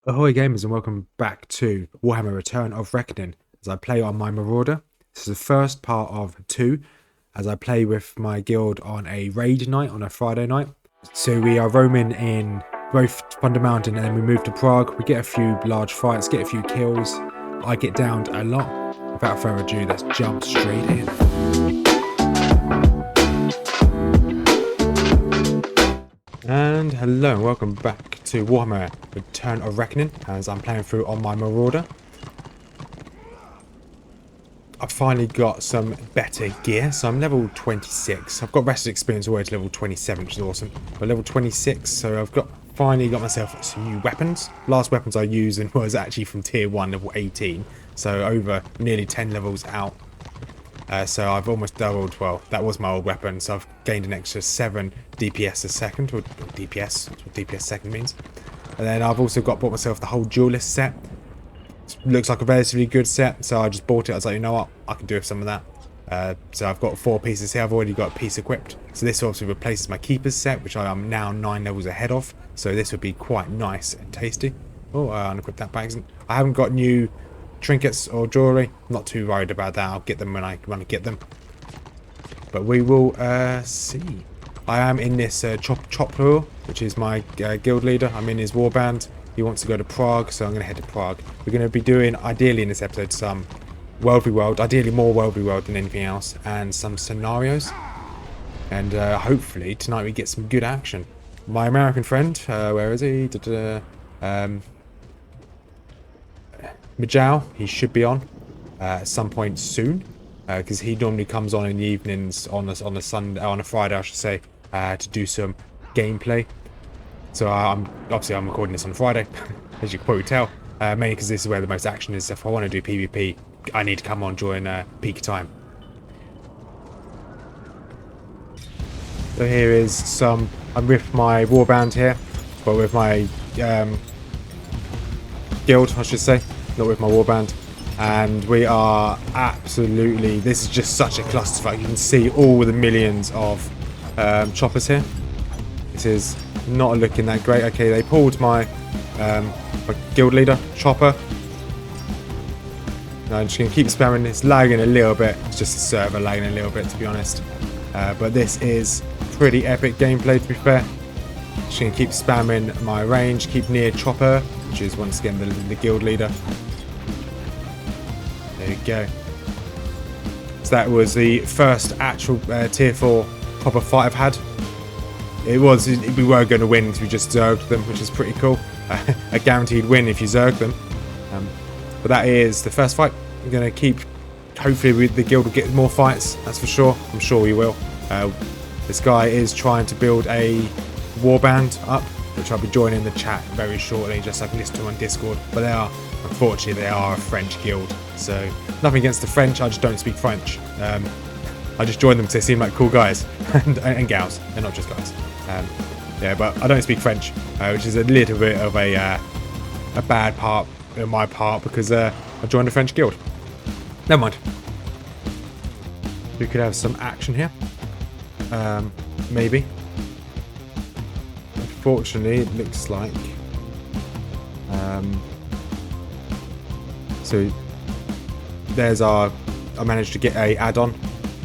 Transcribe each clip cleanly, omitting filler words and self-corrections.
Ahoy gamers and welcome back to Warhammer Return of Reckoning as I play on my Marauder. This is the first part of 2 as I play with my guild on a raid night on a Friday night. So we are roaming in both Thunder Mountain and then we move to Prague. We get a few large fights, get a few kills. I get downed a lot. Without further ado, let's jump straight in. And hello and welcome back to Warhammer Return of Reckoning as I'm playing through on my Marauder. I've finally got some better gear, so I'm level 26. I've got rested experience already to level 27, which is awesome. But level 26, so I've finally got myself some new weapons. Last weapons I used was actually from tier 1, level 18, so over nearly 10 levels out. So I've almost doubled, well, that was my old weapon, so I've gained an extra 7 DPS a second, or DPS, that's what DPS second means. And then I've also bought myself the whole duelist set. It looks like a relatively good set, so I just bought it. I was like, you know what, I can do with some of that. So I've got 4 pieces here, I've already got a piece equipped. So this obviously replaces my keeper's set, which I am now 9 levels ahead of. So this would be quite nice and tasty. Oh, I unequipped that by accident. I haven't got new trinkets or jewelry. I'm not too worried about that. I'll get them when I get them. But we will see. I am in this Chopper, which is my guild leader. I'm in his warband. He wants to go to Prague, so I'm going to head to Prague. We're going to be doing, ideally in this episode, some Worldly World, ideally more Worldly World than anything else, and some scenarios. And hopefully tonight we get some good action. My American friend, where is he? Majal, he should be on at some point soon, because he normally comes on in the evenings on a Friday, I should say, to do some gameplay. So I'm recording this on Friday, as you can probably tell, mainly because this is where the most action is. If I want to do PvP, I need to come on during peak time. So here is some. I'm with my warband here, but with my guild, I should say. Not with my warband, and we are absolutely, this is just such a clusterfuck. You can see all the millions of choppers here. This is not looking that great. Okay, they pulled my guild leader chopper. Now I'm just gonna keep spamming. It's lagging a little bit. It's just the server lagging a little bit, to be honest, but this is pretty epic gameplay, to be fair. Just gonna keep spamming my range, keep near chopper, which is once again the guild leader. There we go. So that was the first actual tier 4 proper fight I've had. We were going to win because we just zerged them, which is pretty cool. A guaranteed win if you zerg them. But that is the first fight. We're going to keep, hopefully the guild will get more fights, that's for sure. I'm sure we will. This guy is trying to build a warband up, which I'll be joining the chat very shortly, just so I can listen to them on Discord. But unfortunately, they are a French guild, so nothing against the French, I just don't speak French. I just joined them because they seem like cool guys, and gals, they're not just guys. Yeah, but I don't speak French, which is a little bit of a bad part on my part, because I joined a French guild. Never mind. We could have some action here. Maybe. Unfortunately, it looks like so there's I managed to get a add-on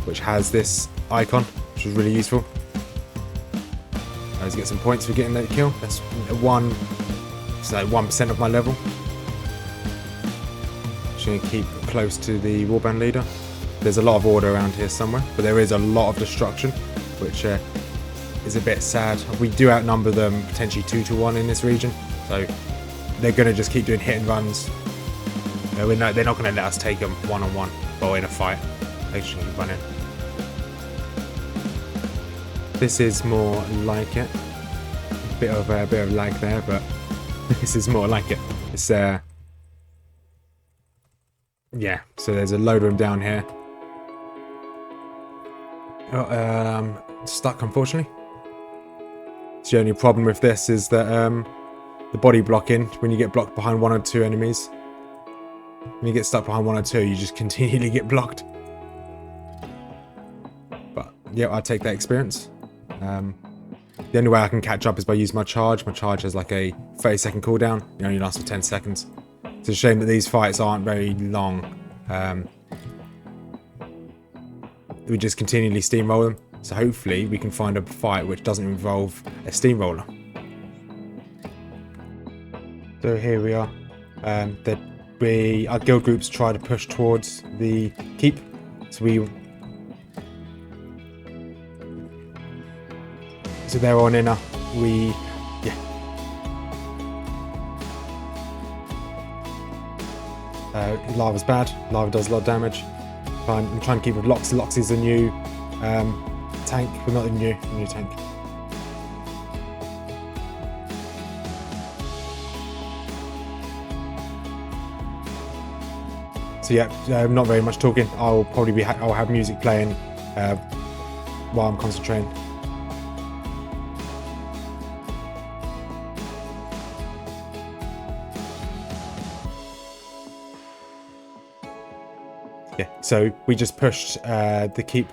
which has this icon, which is really useful. Let's get some points for getting that kill. That's it's like 1% of my level. Just gonna keep close to the warband leader. There's a lot of order around here somewhere, but there is a lot of destruction, which is a bit sad. We do outnumber them potentially 2-1 in this region, so they're going to just keep doing hit and runs. They're not going to let us take them one-on-one or in a fight. They should keep running. This is more like it. A bit of lag there, but this is more like it. It's yeah. So there's a load of them down here. Stuck, unfortunately. So the only problem with this is that the body blocking, when you get blocked behind 1 or 2 enemies, when you get stuck behind 1 or 2, you just continually get blocked. But yeah, I'll take that experience. The only way I can catch up is by using my charge. My charge has like a 30-second cooldown. It only lasts for 10 seconds. It's a shame that these fights aren't very long. We just continually steamroll them. So hopefully we can find a fight which doesn't involve a steamroller. So here we are. Our guild groups try to push towards the keep. So they're on inner. Lava's bad. Lava does a lot of damage. I'm trying to keep with Loxy. Loxy's a new tank. Well, not a new tank. So yeah, not very much talking. I'll have music playing while I'm concentrating. Yeah, so we just pushed the keep.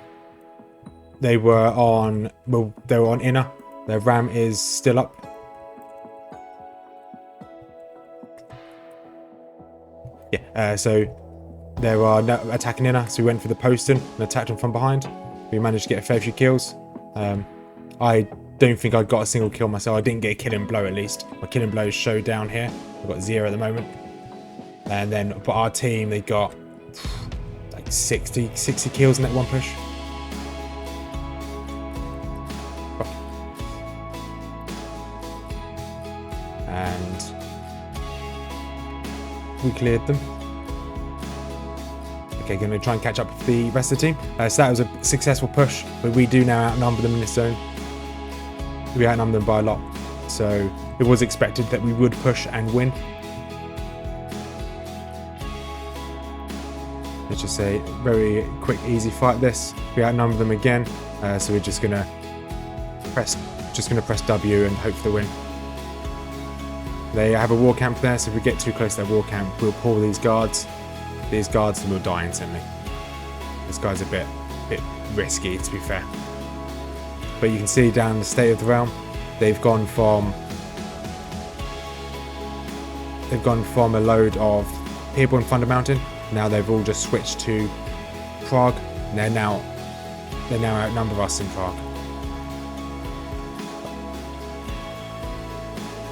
They were on inner. Their ram is still up. Yeah, so they were attacking inner, so we went for the postern and attacked them from behind. We managed to get a fair few kills. I don't think I got a single kill myself. I didn't get a killing blow at least. My killing blows show down here. I've got 0 at the moment. And then, but our team, they got like 60 kills in that one push. And we cleared them. Okay, going to try and catch up with the rest of the team. So that was a successful push, but we do now outnumber them in this zone. We outnumber them by a lot, so it was expected that we would push and win. It's just a very quick, easy fight. This we outnumber them again, so we're just gonna press W and hope for the win. They have a Warcamp there, so if we get too close to their Warcamp, we'll pull these guards. These guards will die instantly. This guy's a bit risky, to be fair. But you can see down the state of the realm, they've gone from a load of people in Thunder Mountain. Now they've all just switched to Praag, and they now outnumber us in Praag.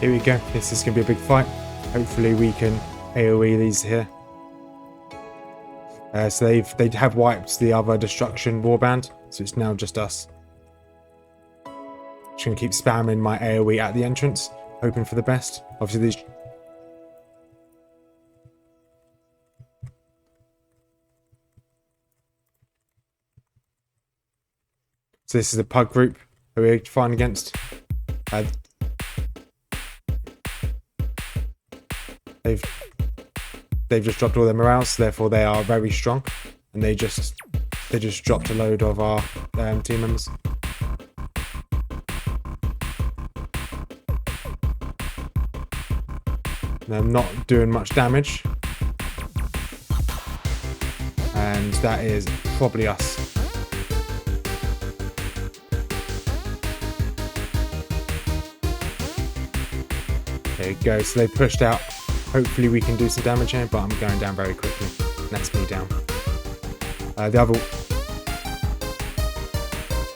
Here we go. This is going to be a big fight. Hopefully we can AoE these here. So they have wiped the other Destruction Warband, so it's now just us. Just going to keep spamming my AoE at the entrance, hoping for the best. Obviously these... So this is the PUG group that we're fighting against. They've just dropped all their morale, so therefore they are very strong, and they just dropped a load of our team members. They're not doing much damage, and that is probably us. There you go. So they pushed out. Hopefully we can do some damage here, but I'm going down very quickly. That's me down.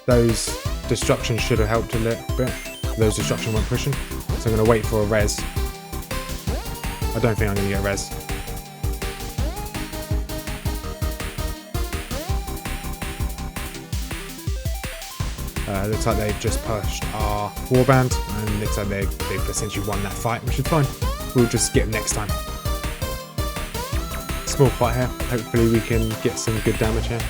Those destructions should have helped a little bit. Those destruction weren't pushing, so I'm going to wait for a res. I don't think I'm going to get a res. Looks like they've just pushed our warband, and looks like they've essentially won that fight, which is fine. We'll just skip next time. Small fight here. Hopefully we can get some good damage here.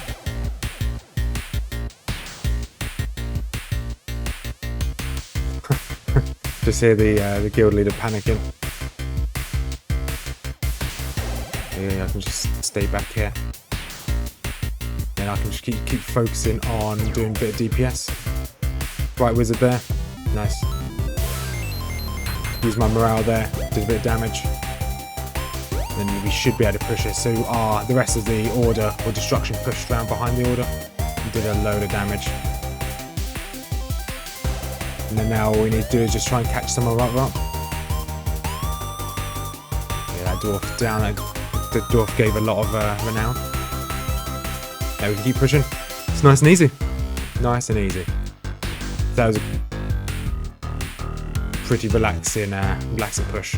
Just hear the guild leader panicking. Yeah, I can just stay back here. And I can just keep focusing on doing a bit of DPS. Right wizard there. Nice. Use my morale there, did a bit of damage. Then we should be able to push it. So the rest of the order or destruction pushed around behind the order and did a load of damage. And then now all we need to do is just try and catch some of them up. Yeah, that dwarf down. The dwarf gave a lot of renown. Now we can keep pushing. It's nice and easy. Nice and easy. That was a pretty relaxing push.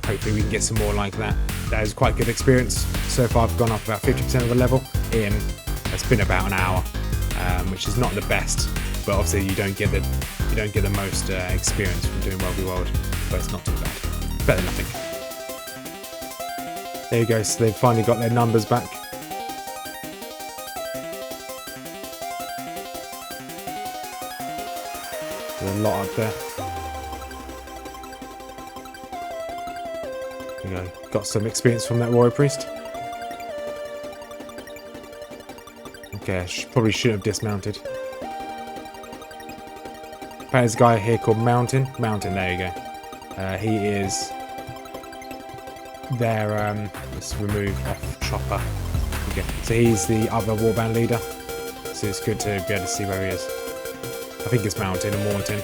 Hopefully we can get some more like that. That was quite a good experience. So far I've gone up about 50% of the level in, it's been about an hour, which is not the best, but obviously you don't get the most experience from doing WvW, but it's not too bad. Better than nothing. There you go, so they've finally got their numbers back. There's a lot up there. There you go. Got some experience from that warrior priest. Okay, I probably should have dismounted. There's a guy here called Mountain. Mountain, there you go. He is there. Let's remove off chopper. Okay, so he's the other warband leader. So it's good to be able to see where he is. I think it's Mountain and Morton.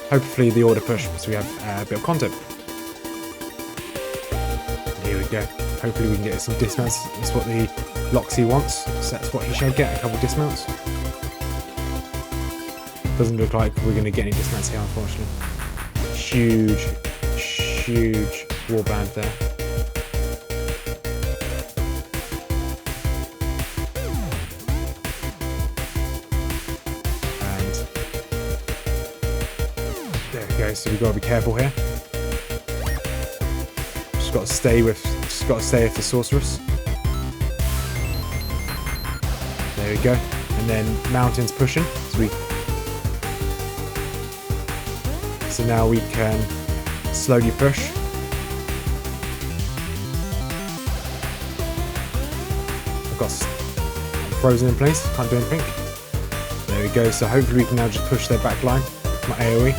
Hopefully the order push, so we have a bit of content. Here we go. Hopefully we can get some dismounts. That's what the Loxy wants. So that's what he should get, a couple of dismounts. Doesn't look like we're going to get any dismounts here, unfortunately. Huge warband there. And there we go. So we've got to be careful here. Just got to stay with the sorceress. There we go. And then Mountain's pushing. So now we can slowly push. I'm frozen in place, can't do anything. There we go, so hopefully we can now just push their back line. My AoE.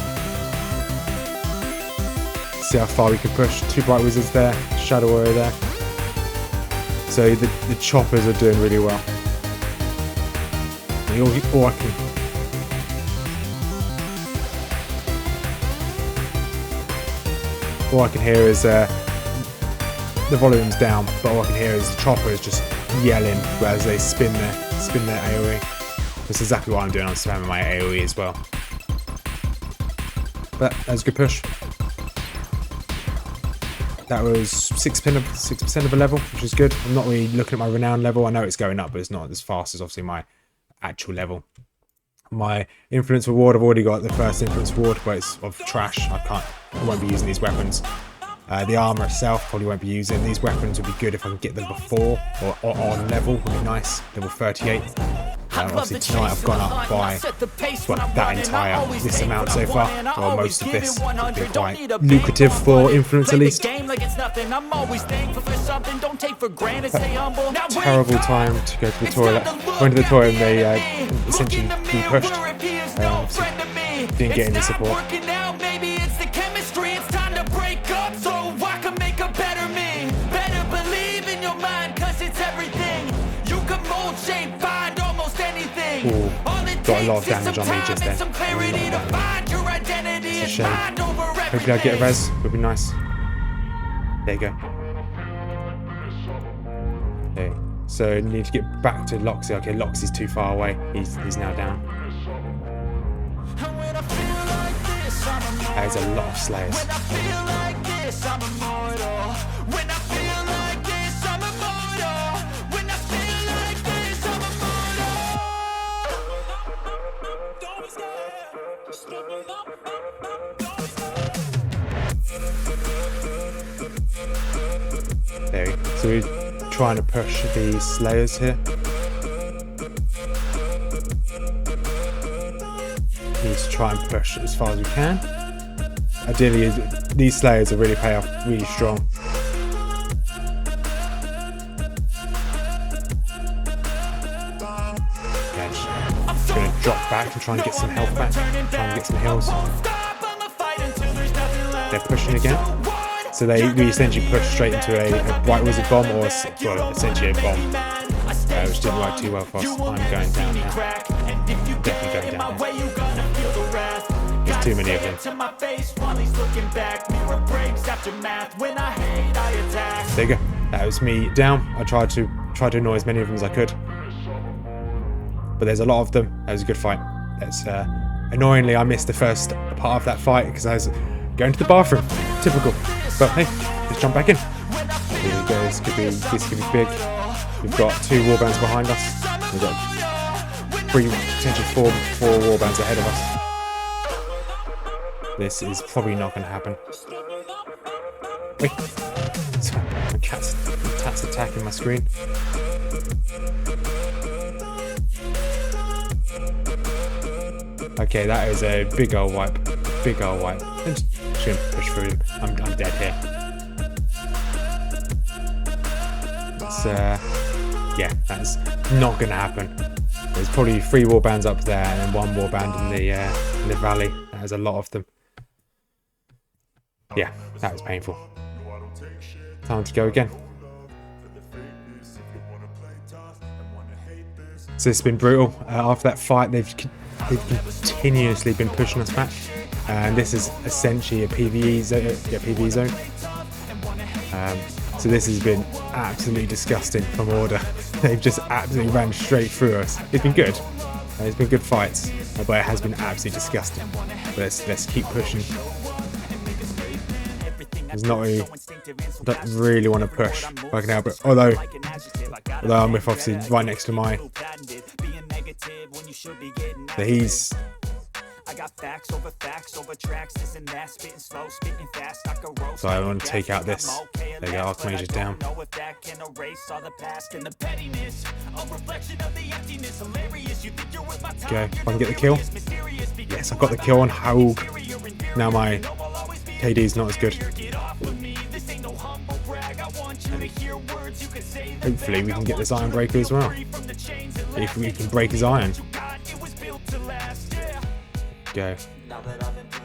See how far we can push. 2 bright wizards there, shadow warrior there. So the choppers are doing really well. All I can hear is the volume's down, but all I can hear is the chopper is just yelling as they spin their AoE. That's exactly what I'm doing. I'm spamming my AoE as well. But that was a good push. That was 6% of a level, which is good. I'm not really looking at my renown level. I know it's going up, but it's not as fast as obviously my actual level. My influence reward, I've already got the first influence reward, but it's of trash. I won't be using these weapons. The armor itself probably won't be using. These weapons would be good if I can get them before or on level. Would be nice. Level 38. Obviously tonight I've gone up by this amount so far, or most of this. It's been quite lucrative for influence at least. Terrible time to go to the toilet. Went to the toilet and they essentially re-pushed. Didn't get any support. Ooh, got a lot of damage on me just then. It's a shame. Hopefully I get a res, would be nice. There you go. Okay, so I need to get back to Loxy. Okay, Loxy's too far away. He's now down. That is a lot of slayers. There we go. So we're trying to push the slayers here. We need to try and push as far as we can. Ideally, these slayers will really pay off really strong. Okay, just going to drop back and try and get some health back. Try and get some heals. They're pushing again. So we essentially pushed straight into a white wizard bomb, or essentially a bomb, which didn't work too well for us. I'm going down now. Definitely going down now. too many of them. There you go. That was me down. I tried to annoy as many of them as I could. But there's a lot of them. That was a good fight. That's annoyingly, I missed the first part of that fight because I was going to the bathroom. Typical. But hey, let's jump back in. Here we go. This could be big. We've got 2 warbands behind us. We've got 3, potentially 4 warbands ahead of us. This is probably not going to happen. Wait. Sorry, my cat's attacking my screen. Okay, that is a big old wipe. Big old wipe. I'm just going to push through him. I'm dead here. Yeah, that's not going to happen. There's probably 3 warbands up there and then 1 warband in the valley. There's a lot of them. Yeah, that was painful. Time to go again. So it's been brutal. After that fight, they've continuously been pushing us back, and this is essentially a PvE zone. So this has been absolutely disgusting from Order. They've just absolutely ran straight through us. It's been good. It's been good fights, but it has been absolutely disgusting. But let's keep pushing. There's not really, I don't really want to push if I can help it. Although I'm with obviously right next to my. So he's. So I want to take out this. There you go, Archmage's down. Okay, if I can get the kill. Yes, I've got the kill on Hugh. Now my KD's not as good. Hopefully we can get this Iron Breaker as well. If we can break his iron. Go.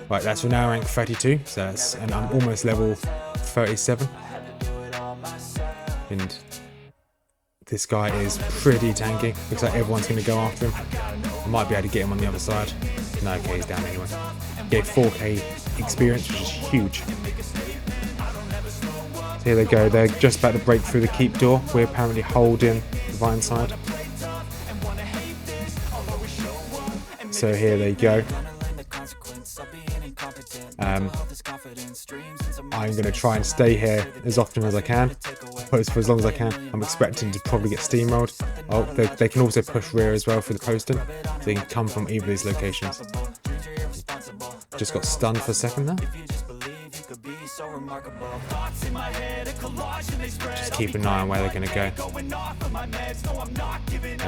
Right, that's for now rank 32, so that's, and I'm almost level 37. And this guy is pretty tanky. Looks like everyone's going to go after him. I might be able to get him on the other side. No, okay, he's down anyway. Get 4k experience, which is huge. So here they go. They're just about to break through the keep door. We're apparently holding the vine side. So here they go. I'm going to try and stay here as often as I can, for as long as I can. I'm expecting to probably get steamrolled. Oh, they can also push rear as well for the posting, so they can come from either of these locations. Just got stunned for a second there. Just keep an eye on where they're going to go. Now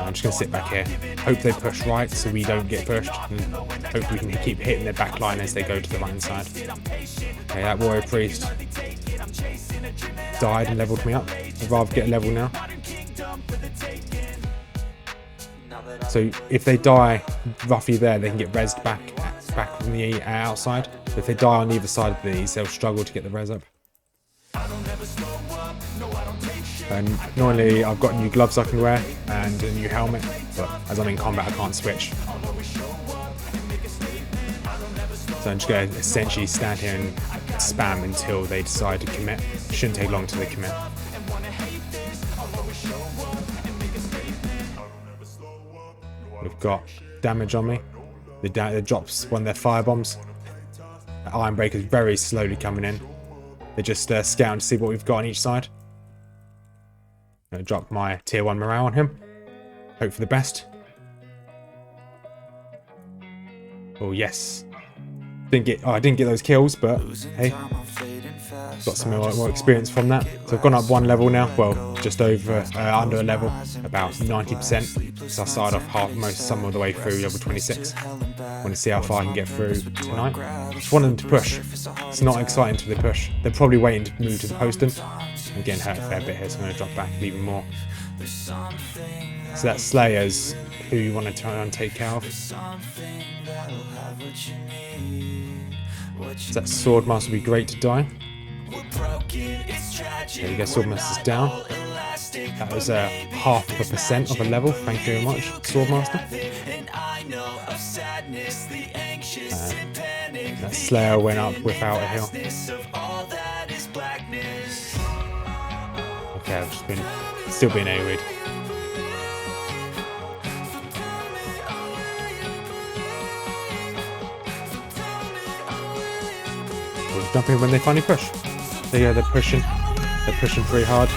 I'm just going to sit back here. Hope they push right so we don't get pushed. And hope we can keep hitting their back line as they go to the right side. Okay, that warrior priest died and leveled me up. I'd rather get a level now. So if they die roughly there, they can get rezzed back from the outside. But if they die on either side of these, they'll struggle to get the res up. And normally I've got new gloves I can wear and a new helmet, but as I'm in combat I can't switch. So I'm just going to essentially stand here and spam until they decide to commit. It shouldn't take long till they commit. We've got damage on me. They drops one of their firebombs. Iron Breaker's very slowly coming in. They're just scouting to see what we've got on each side. I'm going to drop my tier 1 morale on him. Hope for the best. Oh yes. I didn't get those kills, but hey, got some more experience from that. So I've gone up 1 level now. Well, just over under a level, about 90%. So I started off some of the way through level 26. I want to see how far I can get through tonight. Just want them to push. It's not exciting until they push. They're probably waiting to move to the posting. I'm getting hurt a fair bit here, so I'm going to drop back even more. So that's Slayers, who you want to try and take care of. So that Swordmaster would be great to die. There you go, Swordmaster's down. That was 0.5% of a level, thank you very much, Swordmaster. That Slayer went up without a heal. Okay, I've just been still being AoE'd. We're jumping when they finally push. There you go, they're pushing pretty hard.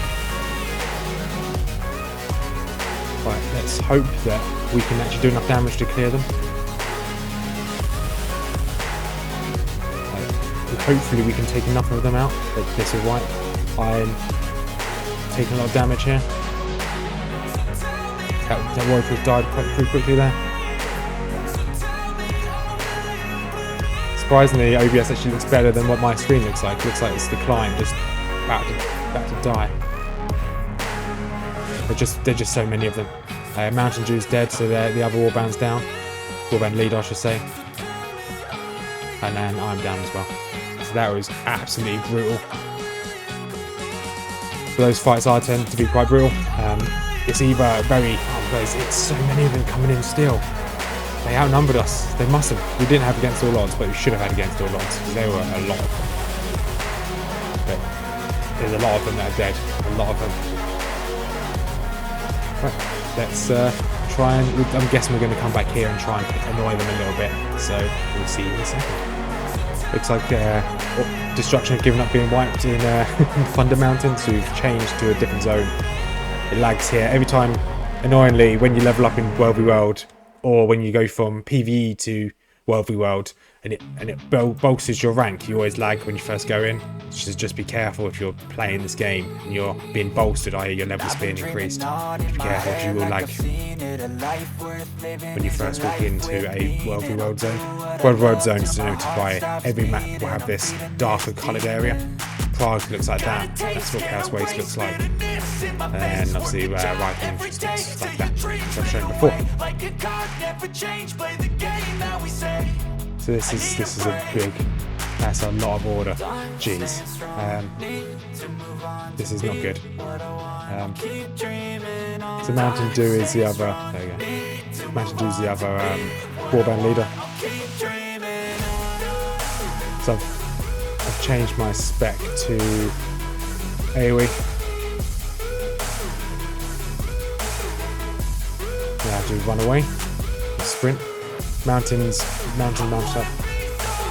Right, let's hope that we can actually do enough damage to clear them. Hopefully we can take enough of them out. This is white. I'm taking a lot of damage here. That warrior died pretty quickly there. Surprisingly, OBS actually looks better than what my screen looks like. It looks like it's declined, just about to die. There's just so many of them. Mountain Dew's dead, so the other warband's down. Warband leader, I should say. And then I'm down as well. So that was absolutely brutal. But those fights are tend to be quite brutal. It's either it's so many of them coming in still. They outnumbered us. They must have. We didn't have against all odds, but we should have had against all odds. Because there were a lot of them. But there's a lot of them that are dead. A lot of them. Right, let's try and... I'm guessing we're going to come back here and try and annoy them a little bit. So we'll see in a second. Looks like Destruction have given up being wiped in Thunder Mountain, so we've changed to a different zone. It lags here. Every time, annoyingly, when you level up in World v World, or when you go from PvE to World v World, and it bolsters your rank, you always lag when you first go in. So just be careful if you're playing this game and you're being bolstered, i.e. your level's being increased. Be careful if you will lag when you first walk into a World v World zone. World v World zone is denoted by every map will have this darker coloured area. Prague looks like that. That's what Chaos Waste looks like. And obviously Riken looks like that, which I've shown before. So this is a big... That's a lot of order. Jeez. This is not good. So Mountain Dew is the other... There we go. Mountain Dew is the other warband leader. So I've changed my spec to AoE. Now I have to run away. Sprint. Mountains mounted up.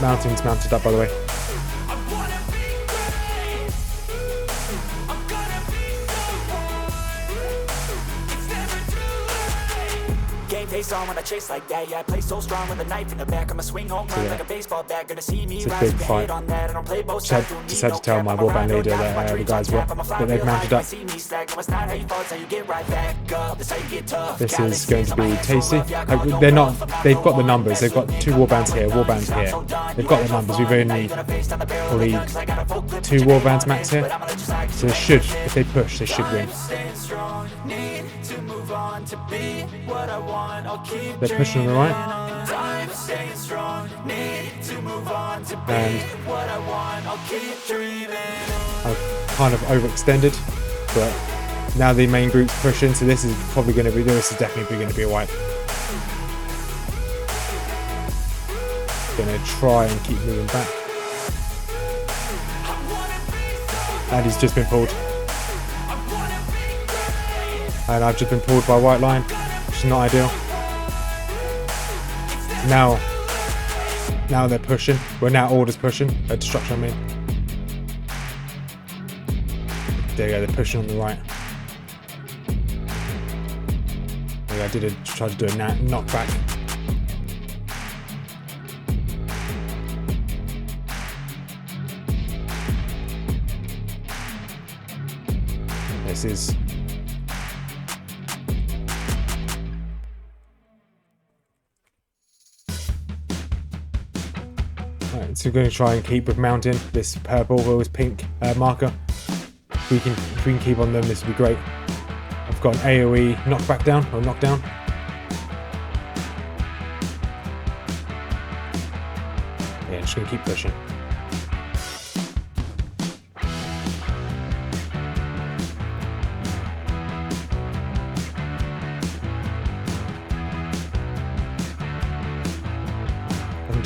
Mountains mounted up, by the way. Face on when I chase like that, yeah, I play so strong with a knife in the back. I'ma swing home run like a baseball bat. Gonna see me rise with the head on that. I don't play both sides. Just had to tell my warband leader that the guys that they've mounted up. This is going to be tasty. They're not. They've got the numbers. They've got two warbands here, warbands here. They've got the numbers. We've only probably 2 warbands max here. So they should, if they push, they should win. They're pushing on the right. And I've kind of overextended, but now the main group's pushing, so this is probably going to be, this is definitely going to be a wipe. Going to try and keep moving back. And he's just been pulled. And I've just been pulled by White Line, which is not ideal. Now they're pushing. Well, now Order's pushing. Destruction, I mean. There you go, they're pushing on the right. There you go, I tried to do a knockback. This is... Alright, so we're going to try and keep with Mountain, this purple or this pink marker. If we can keep on them, this would be great. I've got an AoE knockback down, or knockdown. Yeah, just going to keep pushing.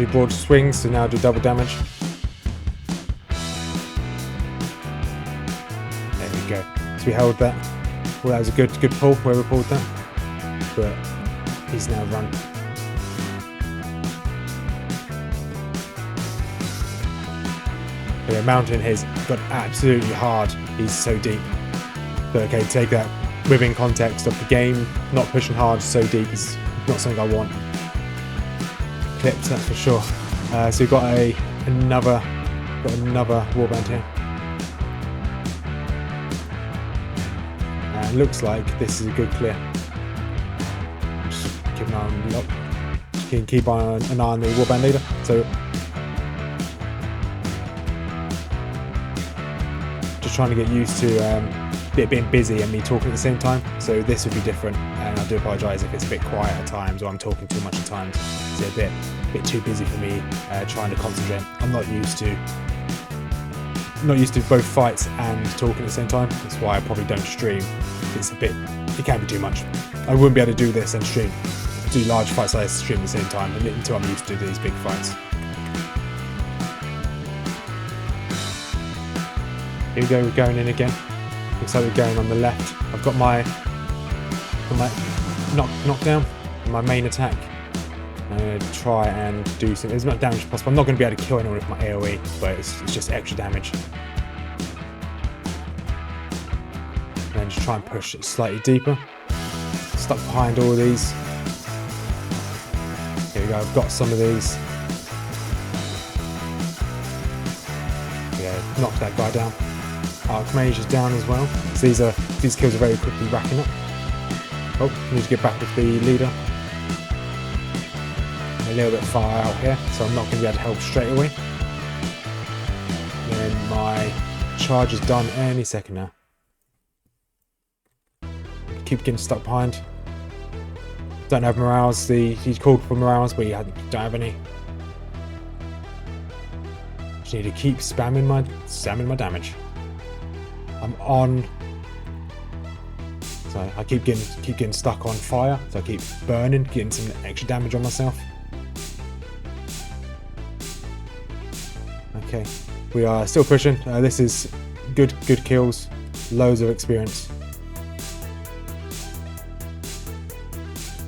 do broad swings, so now I do double damage. There we go. So we held that. Well, that was a good pull, whoever pulled that. But he's now run. The mountain has got absolutely hard. He's so deep. But okay, take that within context of the game. Not pushing hard so deep is not something I want. Clips, that's for sure. So we've got another warband here. And looks like this is a good clear. Just keep an eye on the lock. Keep an eye on the warband leader. So just trying to get used to being busy and me talking at the same time. So this would be different, and I do apologise if it's a bit quiet at times or I'm talking too much at times. It's a bit too busy for me trying to concentrate. I'm not used to both fights and talking at the same time. That's why I probably don't stream. It can be too much. I wouldn't be able to do this and do large fights like this, stream at the same time until I'm used to these big fights. Here we go, we're going in again. Looks like we're going on the left. I've got my knockdown, my main attack. I'm going to try and do something as much damage as possible. I'm not going to be able to kill anyone with my AoE, but it's just extra damage. And then just try and push it slightly deeper. Stuck behind all of these. Here we go, I've got some of these. Yeah, knocked that guy down. Archmage is down as well. So these kills are very quickly racking up. Oh, need to get back with the leader. I'm a little bit far out here, so I'm not going to be able to help straight away. Then my charge is done any second now. Keep getting stuck behind. Don't have morales. He's called for morales, but don't have any. Just need to keep spamming my damage. I'm on. So I keep getting stuck on fire. So I keep burning, getting some extra damage on myself. Okay, we are still pushing. This is good kills, loads of experience.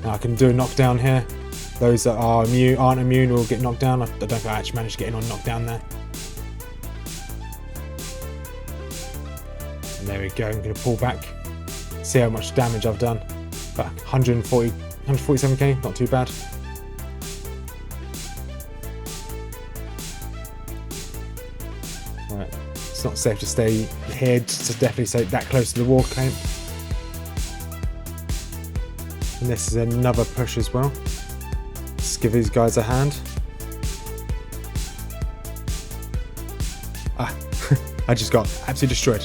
Now I can do a knockdown here. Those that aren't immune will get knocked down. I don't think I actually managed to get in on knockdown there. And there we go. I'm going to pull back, see how much damage I've done. About 147k, not too bad. Right, it's not safe to stay here. To definitely stay that close to the Warcamp. And this is another push as well. Let's give these guys a hand. I just got absolutely destroyed.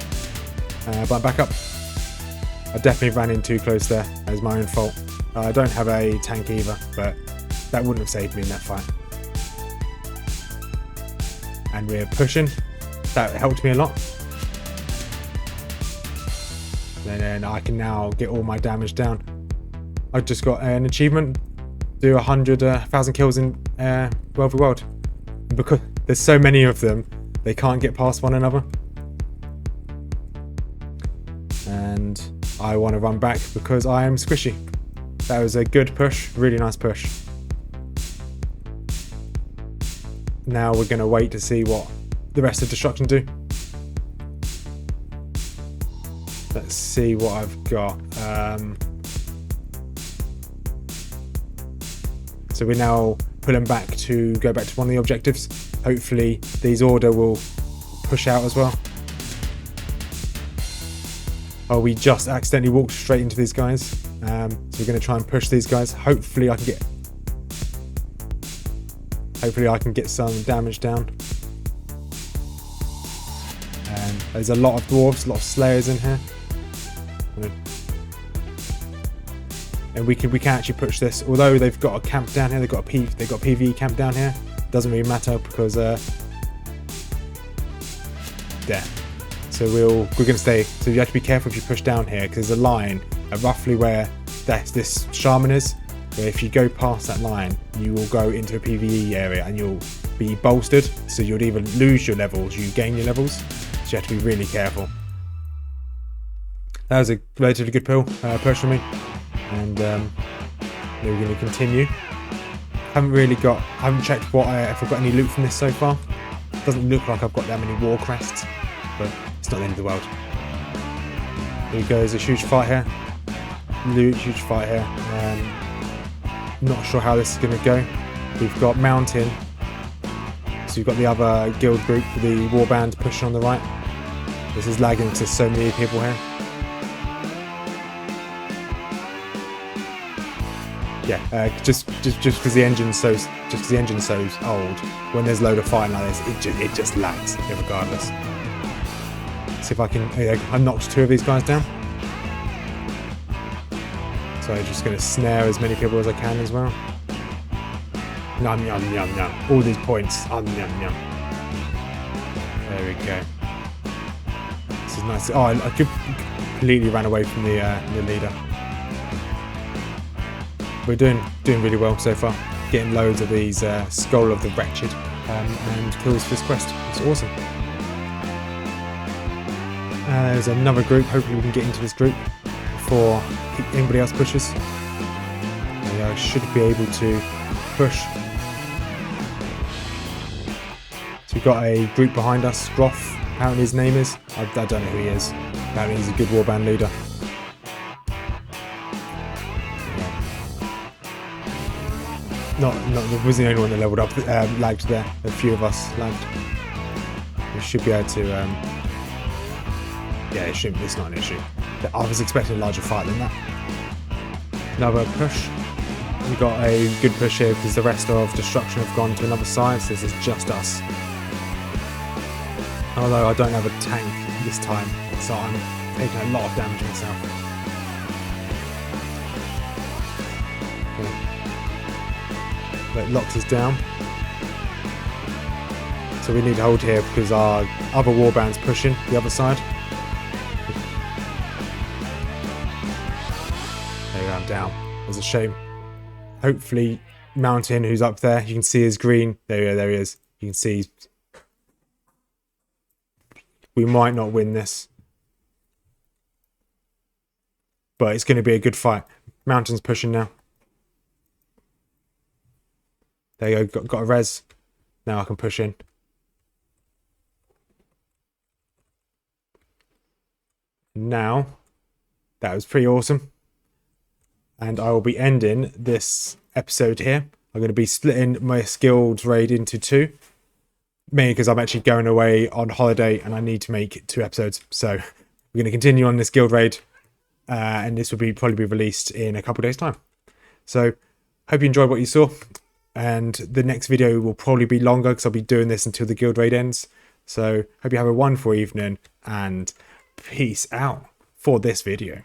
But I'm back up. I definitely ran in too close there. That was my own fault. I don't have a tank either, but that wouldn't have saved me in that fight. And we're pushing. That helped me a lot. And then I can now get all my damage down. I just got an achievement. Do 1,000 kills in World v World. Because there's so many of them, they can't get past one another. And I want to run back because I am squishy. That was a good push, really nice push. Now we're going to wait to see what the rest of Destruction do. Let's see what I've got. So we're now pulling back to go back to one of the objectives. Hopefully these order will push out as well. Oh, we just accidentally walked straight into these guys. So we're going to try and push these guys. Hopefully I can get some damage down. And there's a lot of dwarves, a lot of slayers in here. And we can actually push this. Although they've got a camp down here, they've got a PvE camp down here. Doesn't really matter because there. So we're going to stay. So you have to be careful if you push down here because there's a line roughly where this shaman is. where if you go past that line, you will go into a PvE area and you'll be bolstered, so you'll either lose your levels, you gain your levels, so you have to be really careful. That was a relatively good push for me, and we're going to continue. Haven't checked if I've got any loot from this so far. Doesn't look like I've got that many war crests, but it's not the end of the world. Here goes a huge fight here. Huge fight here. Not sure how this is going to go. We've got Mountain. So we've got the other guild group, the Warband, pushing on the right. This is lagging to so many people here. Yeah, just because the engine's so old, when there's a load of fighting like this, it just lags regardless. See if I can. I knocked 2 of these guys down. So I'm just going to snare as many people as I can as well. Yum yum yum yum. All these points. Yum yum yum. There we go. This is nice. Oh, I completely ran away from the leader. We're doing really well so far. Getting loads of these Skull of the Wretched and kills for this quest. It's awesome. There's another group. Hopefully we can get into this group before anybody else pushes. I should be able to push. So we've got a group behind us. Groff, apparently his name is. I don't know who he is. Apparently he's a good warband leader. There wasn't the only one that leveled up, lagged there. A few of us lagged. We should be able to, yeah, it's not an issue. I was expecting a larger fight than that. Another push. We got a good push here because the rest of Destruction have gone to another side, so this is just us. Although I don't have a tank this time, so I'm taking a lot of damage myself. That locks us down. So we need to hold here because our other warband's pushing the other side. There we go, I'm down. That's a shame. Hopefully Mountain, who's up there, you can see his green. There he is. You can see we might not win this, but it's going to be a good fight. Mountain's pushing now. There you go, got a res. Now I can push in. Now, that was pretty awesome. And I will be ending this episode here. I'm going to be splitting my skilled raid into 2. Mainly because I'm actually going away on holiday and I need to make 2 episodes. So we're going to continue on this guild raid. And this will probably be released in a couple of days' time. So hope you enjoyed what you saw. And the next video will probably be longer because I'll be doing this until the guild raid ends. So hope you have a wonderful evening and peace out for this video.